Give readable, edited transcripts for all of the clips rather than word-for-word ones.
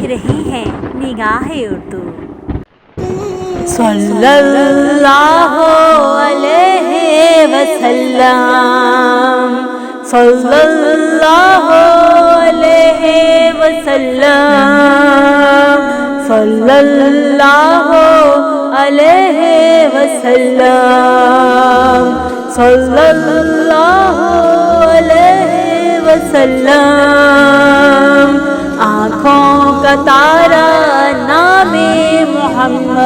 رہے ہیں نگاہ اردو۔ صلی اللہ علیہ وسلم، صلی اللہ علیہ وسلم، صلی اللہ علیہ وسلم، صلی اللہ علیہ وسلم۔ آنکھوں کا تارا نام محمد،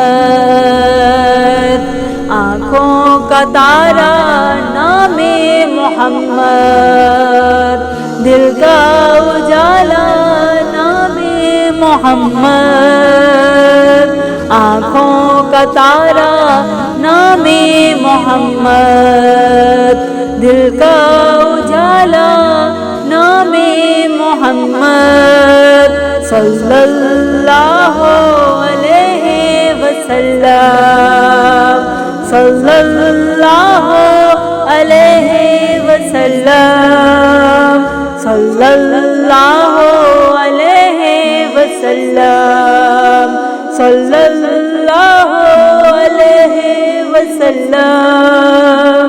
آنکھوں کا تارا نام محمد، دل کا اجالا نام محمد، آنکھوں کا تارا نام محمد، دل کا اجالا نام محمد، صلی اللہ علیہ وسلم، صلی اللہ علیہ وسلم، صلی اللہ علیہ وسلم، صلی اللہ علیہ وسلم۔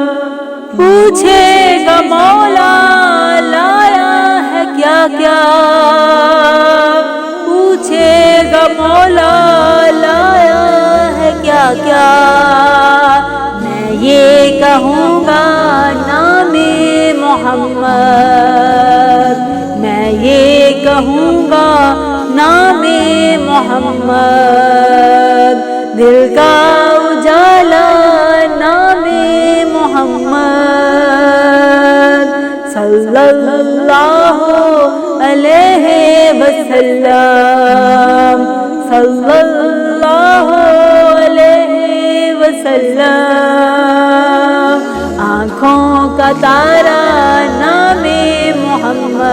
پوچھے گا مولا لایا ہے کیا کیا، پوچھے گا مولا لایا ہے کیا کیا، میں یہ کہوں گا نام محمد، میں یہ کہوں گا نام محمد، دل کا اجالا نام محمد، صلی اللہ علیہ وسلم، صلی اللہ علیہ وسلم۔ آنکھوں کا تارا نام محمد،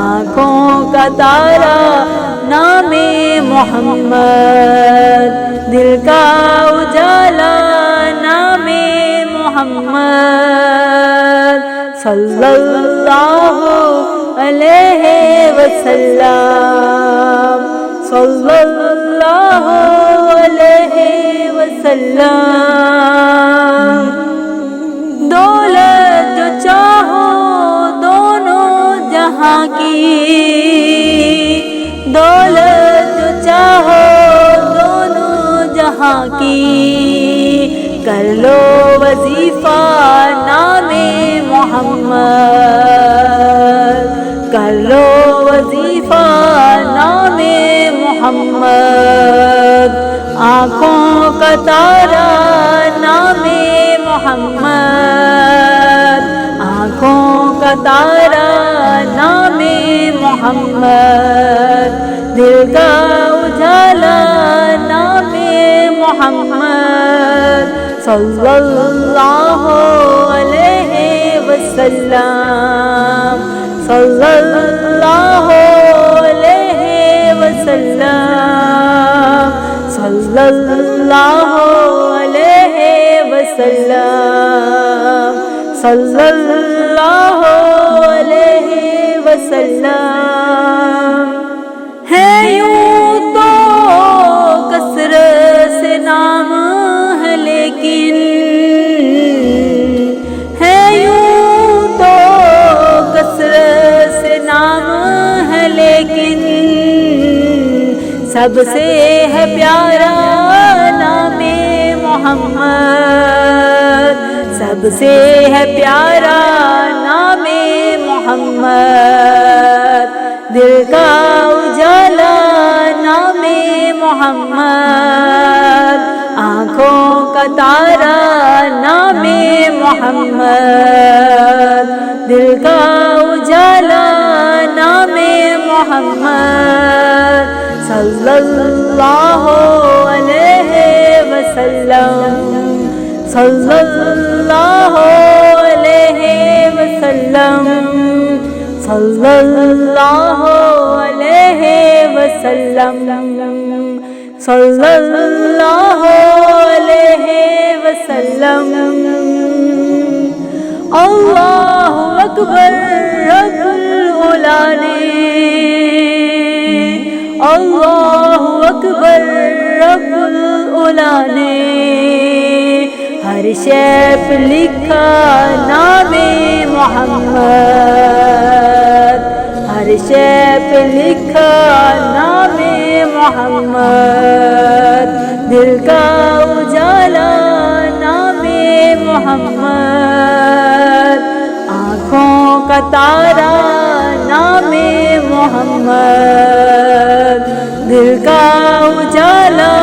آنکھوں کا تارا نام محمد، دل کا اجالا نام محمد، صلی اللہ علیہ وسلم، صلی اللہ علیہ وسلم۔ دولت جو چاہو دونوں جہاں کی، دولت جو چاہو دونوں جہاں کی، کر لو وظیفہ نام محمد، کر لو وظیفہ نام محمد، آنکھوں کا تارا نام محمد، آنکھوں کا تارا نام محمد، دل کا اجالا نام محمد، صلی اللہ علیہ وسلم، صلی اللہ علیہ وسلم، صلی اللہ علیہ وسلم، صلی اللہ علیہ وسلم۔ ہے یوں تو کثرت سے نام ہے لیکن، ہے یوں تو کثرت سے نام ہے لیکن، سب سے ہے پیارا نام محمد، سب سے ہے پیارا نام محمد، دل کا اجالا نام محمد، آنکھوں کا تارا نام محمد، دل کا اجالا نام محمد، صلی اللہ علیہ وسلم، صلی اللہ علیہ وسلم، صلی اللہ علیہ وسلم، صلی اللہ علیہ وسلم۔ اللہ اکبر رب العلا نے اللہ اکبر رب العلا نے ہر شے پہ لکھا نام محمد، ہر شے پہ لکھا نام محمد، دل کا اجالا نام محمد، آنکھوں کا تارا نام محمد، دل کا اجالا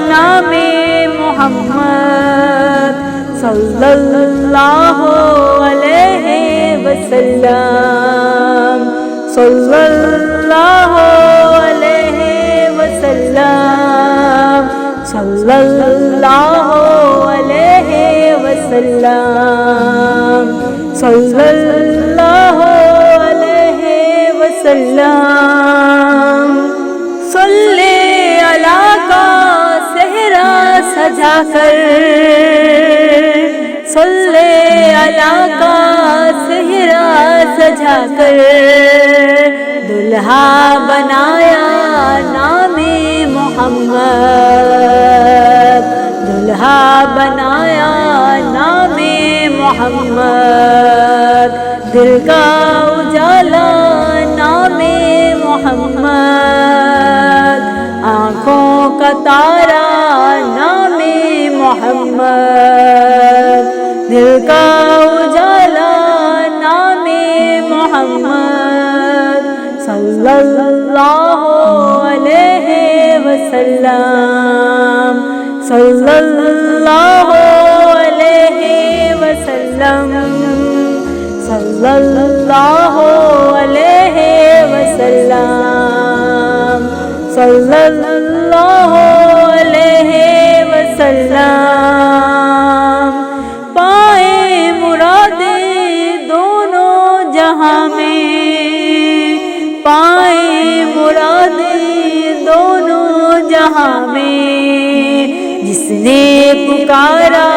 نام محمد، صلی اللہ علیہ وسلم، صلی اللہ علیہ وسلم، صلی اللہ علیہ وسلم، صلی اللہ علیہ وسلم، صلی علی کا صحرا سجا کر، صلی علی کا صحرا سجا کر، دلہا بنایا نام محمد، دلہا بنایا نام محمد، دل کا اجالا نام محمد، آنکھوں کا تارا نام محمد، دل کا اجالا نام محمد، صلی اللہ علیہ وسلم، صلی اللہ علیہ وسلم، صلی اللہ علیہ وسلم، صلی اللہ علیہ وسلم، پائے مرادیں دونوں جہاں میں، پائے مرادیں دونوں جہاں میں، جس نے پکارا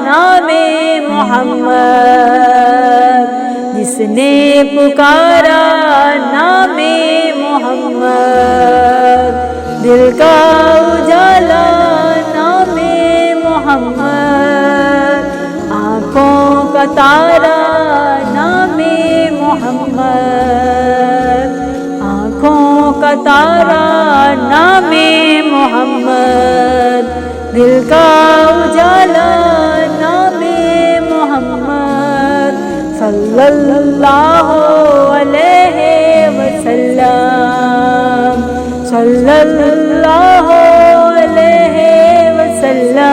نام محمد، جس نے پکارا نام محمد، دل کا اجالا نام محمد، آنکھوں کا تارا نام محمد، آنکھوں کا تارا نام محمد، دل کا اجالا نام محمد، صلی اللہ علیہ وسلم، صلی اللہ علیہ وسلم،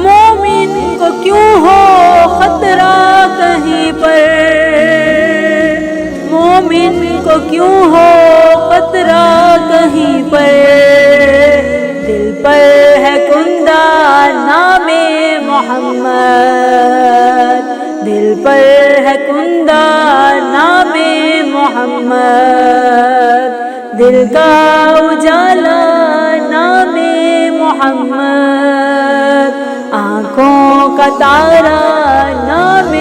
مومن کو کیوں ہو خطرہ کہیں پر، مومن کو کیوں ہو خطرہ کہیں پر، دل پر ہے کندہ نام محمد، دل پر ہے کندہ نام محمد، دل کا اجالا نام محمد، آنکھوں کا تارا نام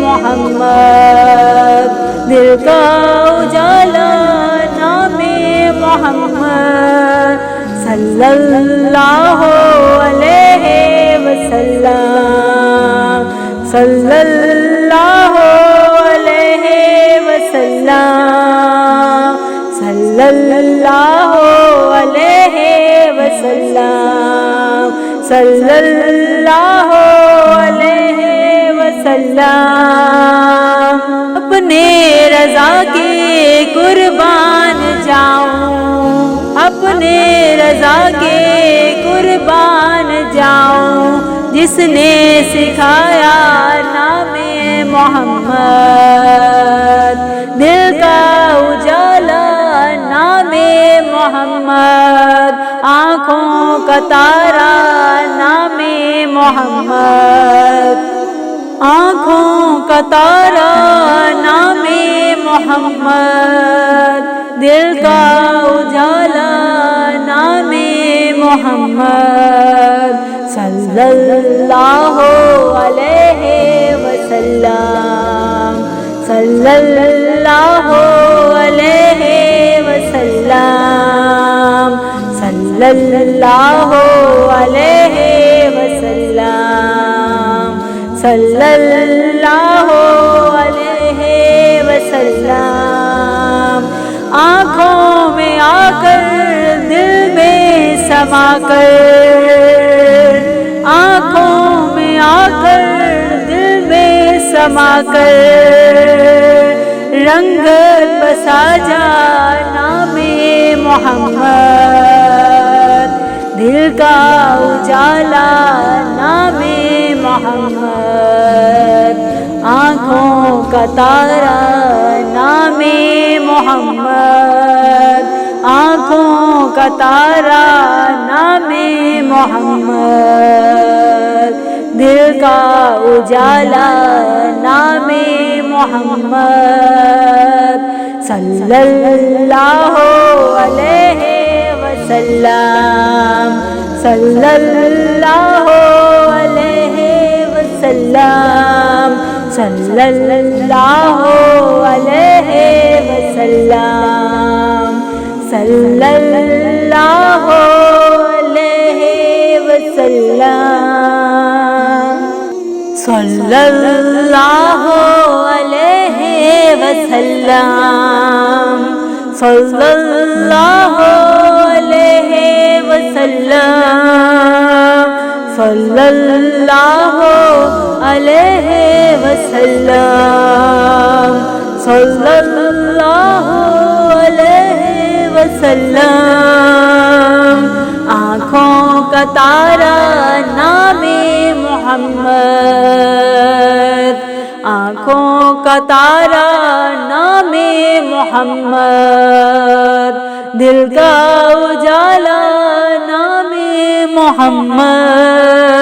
محمد، دل کا اجالا نام محمد، صلی اللہ علیہ وسلم، صلی اللہ علیہ وسلم، صلی اللہ علیہ وسلم، صلی اللہ علیہ وسلم، اپنے رضا کے قربان جاؤں، اپنے رضا کے قربان جاؤں، جس نے سکھایا نام محمد، دل کا اجالا نام محمد، آنکھوں کا تارا نام محمد، آنکھوں کا تارا نام محمد، دل کا اجالا نام محمد، صلی اللہ علیہ وسلم، صلی اللہ علیہ وسلم، صلی اللہ علیہ وسلم، صلی اللہ علیہ وسلم۔ آنکھوں میں آ کر دل میں سما کر، آنکھوں میں آ کر دل میں سما کر، رنگ بسا جا نام محمد، دل کا اجالا نام محمد، آنکھوں کا تارا نام محمد، آنکھوں کا تارا نام محمد، دل کا اجالا نام محمد، صلی اللہ علیہ وسلم، صلی اللہ علیہ وسلم، صلی اللہ علیہ وسلم، صلی اللہ علیہ وسلم، صلی اللہ علیہ وسلم، صلی اللہ علیہ وسلم، صلی اللہ علیہ وسلم، صلی اللہ علیہ وسلم۔ آنکھوں کا تارا نام محمد، آنکھوں کا تارا نام محمد، دل کا اجالا نام محمد،